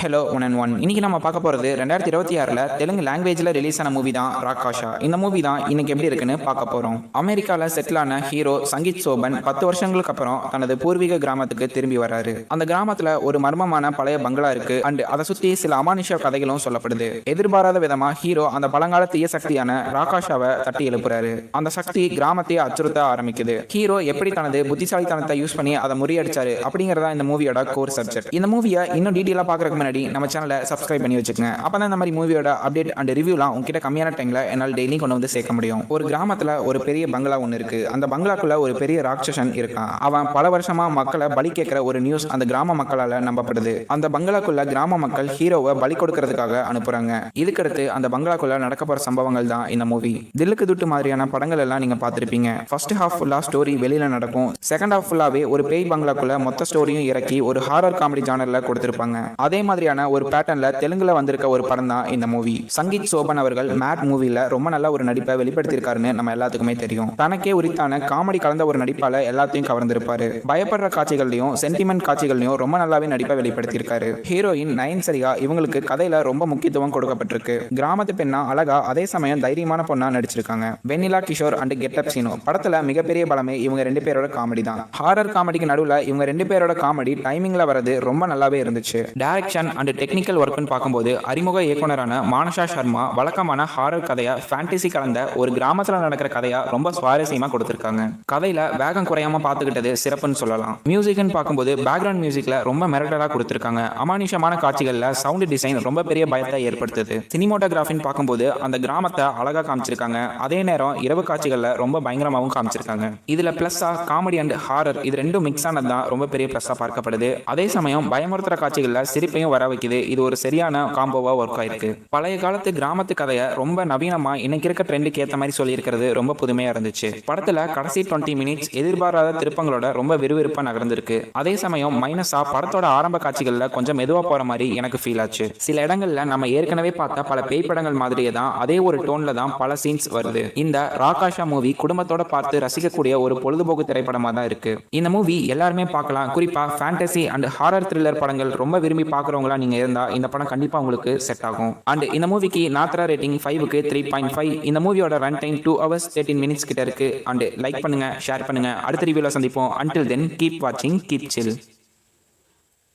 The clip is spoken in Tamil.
Hello one and one. இன்னைக்கு நம்ம பார்க்க போகிறது 2026 தெலுங்கு லாங்குவேஜில் ரிலீஸ் ஆன மூவி தான் ராக்காஷா. இந்த மூவி தான் இன்னைக்கு எப்படி இருக்குன்னு பார்க்க போகிறோம். அமெரிக்காவில் செட்டில் ஆன ஹீரோ சங்கீத் சோபன் 10 வருஷங்களுக்கு அப்புறம் தனது பூர்வீக கிராமத்துக்கு திரும்பி வர்றாரு. அந்த கிராமத்தில் ஒரு மர்மமான பழைய பங்களா இருக்கு அண்ட் அதை சுற்றி சில அமானுஷ்ய கதைகளும் சொல்லப்படுது. எதிர்பாராத விதமாக ஹீரோ அந்த பழங்கால தீய சக்தியான ராக்காஷாவை தட்டி எழுப்புறாரு. அந்த சக்தி கிராமத்தையே அச்சுறுத்த ஆரம்பிக்குது. ஹீரோ எப்படி தனது புத்திசாலித்தனத்தை யூஸ் பண்ணி அதை முறியடிச்சாரு அப்படிங்கிறதா இந்த மூவியோட கோர் சப்ஜெக்ட். இந்த மூவியை இன்னும் டீட்டெயிலாக பார்க்கறதுக்கு முன்னாடி நம்ம சேனலை சப்ஸ்கிரைப் பண்ணி வச்சுக்கோங்க. அப்பதான் இந்த மாதிரி மூவியோட அப்டேட் அண்ட் ரிவ்யூலாம் உங்ககிட்ட கம்மியான டைம்ல என்னால் டெய்லி கொண்டு வந்து சேர்க்க முடியும். ஒரு கிராமத்துல ஒரு பெரிய பங்களா ஒன்று இருக்கு. அந்த பங்களாக்குள்ள ஒரு பெரிய ராட்சசன் இருக்கான். அவன் பல வருஷமா மக்களை பலி கேட்கிற ஒரு நியூஸ் அந்த கிராம மக்களால நம்பப்படுது. அந்த பங்களாக்குள்ள கிராம மக்கள் ஹீரோவை பலி கொடுக்கறதுக்காக அனுப்புறாங்க. இதுக்கடுத்து அந்த பங்களாக்குள்ள நடக்க போற சம்பவங்கள் தான் இந்த மூவி. தில்லுக்கு துட்டு மாதிரியான படங்கள் எல்லாம் நீங்க பார்த்திருப்பீங்க. ஃபர்ஸ்ட் ஹாஃப் ஃபுல்லா ஸ்டோரி வெளியில நடக்கும். செகண்ட் ஹாஃப் ஃபுல்லாவே ஒரு பேய் பங்களாக்குள்ள மொத்த ஸ்டோரியும் இறக்கி ஒரு ஹாரர் காமெடி ஜானர்ல கொடுத்திருப்பாங்க. அதே மாதிரியான ஒரு பேட்டர்ன்ல தெலுங்குல வந்திருக்க ஒரு படம் தான் இந்த மூவி. சங்கீத் சோபன் அவர்கள் மேட் மூவில ரொம்ப நல்ல ஒரு நடிப்பை வெளிப்படுத்தியிருக்காருன்னு நம்ம எல்லாத்துக்குமே தெரியும். தனக்கே உரித்தான காமெடி கலந்த ஒரு நடிப்பால எல்லாத்தையும் கவர்ந்திருப்பாரு. பயப்படுற காட்சிகள்லயும் சென்டிமெண்ட் காட்சிகள்லயும் ரொம்ப நல்லாவே நடிப்பை வெளிப்படுத்தியிருக்காரு. ஹீரோயின் நயன்சரியா இவங்களுக்கு கதையில ரொம்ப முக்கியத்துவம் கொடுக்கப்பட்டிருக்கு. கிராமத்து பெண்ணா அழகா அதே சமயம் தைரியமான பொண்ணா நடிச்சிருக்காங்க. வெண்ணிலா கிஷோர் அண்ட் கெட்டப் சீனோ படத்துல மிகப்பெரிய பலமே இவங்க 2 பேரோட காமெடி தான். ஹாரர் காமெடிக்கு நடுவுல இவங்க 2 பேரோட காமெடி டைமிங்ல வரது ரொம்ப நல்லாவே இருந்துச்சு. டைரக்ஷன் அண்ட் டெக்னிக்கல் ஒர்க்னு பார்க்கும்போது அறிமுக இயக்குனரான மானஷா சர்மா வழக்கமான ஹாரர் கதையா ஃபேண்டசி கலந்த ஒரு கிராமத்துல நடக்கிற கதையா ரொம்ப சுவாரஸ்யமா கொடுத்திருக்காங்க. கதையில வேகம் குறையாம பார்த்துக்கிட்டது சிறப்புன்னு சொல்லலாம். மியூசிக்னு பார்க்கும்போது பேக்ரவுண்ட் மியூசிக்ல ரொம்ப மிரட்டலா கொடுத்திருக்காங்க. அமானுஷமான காட்சிகள்ல சவுண்ட் டிசைன் ரொம்ப பெரிய பயத்தை ஏற்படுத்துது. சினிமோட்டோகிராஃபின்னு பார்க்கும்போது அந்த கிராமத்தை அழகா காமிச்சிருக்காங்க. அதே நேரம் இரவு காட்சிகள்ல ரொம்ப பயங்கரமாகவும் காமிச்சிருக்காங்க. இதுல பிளஸ்ஸா காமெடி அண்ட் ஹாரர் இது ரெண்டும் மிக்ஸ் ஆனது தான் ரொம்ப பெரிய பிளஸ்ஸா பார்க்கப்படுது. அதே சமயம் பயமுறுத்துற காட்சிகள்ல சிரிப்பையும் வர வைக்குது. இது ஒரு சரியான காம்போவா ஒர்க் ஆயிருக்கு. பழைய காலத்து கிராமத்து கதையை ரொம்ப நவீனமா இன்னைக்கு இருக்க ட்ரெண்டுக்கு ஏற்ற மாதிரி சொல்லியிருக்கிறது ரொம்ப புதுமையா இருந்துச்சு. படத்துல கடைசி 20 மினிட்ஸ் எதிர்பாராத திருப்பங்களோட ரொம்ப விறுவிறுப்பா நகர்ந்திருக்கு. அதே சமயம் மைனஸா படத்தோட ஆரம்ப காட்சிகள்ல கொஞ்சம் மெதுவா போற மாதிரி எனக்கு ஃபீல் ஆச்சு. சில இடங்கள்ல நம்ம ஏற்கனவே பார்த்த பல பேய் படங்கள் மாதிரியே தான் அதே ஒரு டோன்ல தான் பல சீன்ஸ் வருது. இந்த ராக்காஷா மூவி குடும்பத்தோட பார்த்து ரசிக்கக்கூடிய ஒரு பொழுதுபோக்கு திரைப்படமா தான் இருக்கு. இந்த மூவி எல்லாருமே பார்க்கலாம். குறிப்பா ஃபேண்டசி அண்ட் ஹாரர் த்ரில்லர் படங்கள் ரொம்ப விரும்பி பார்க்குறவங்களா நீங்க இருந்தா இந்த படம் கண்டிப்பா உங்களுக்கு செட் ஆகும். அண்ட் இந்த மூவிக்கு நாத்ரா ரேட்டிங் 5க்கு 3.5. இந்த மூவியோட ரன் டைம் 2 hours 13 minutes கிட்ட இருக்கு. அண்ட் லைக் பண்ணுங்க, ஷேர் பண்ணுங்க. அடுத்த ரிவ்யூல சந்திப்போம். until then keep watching, keep chill.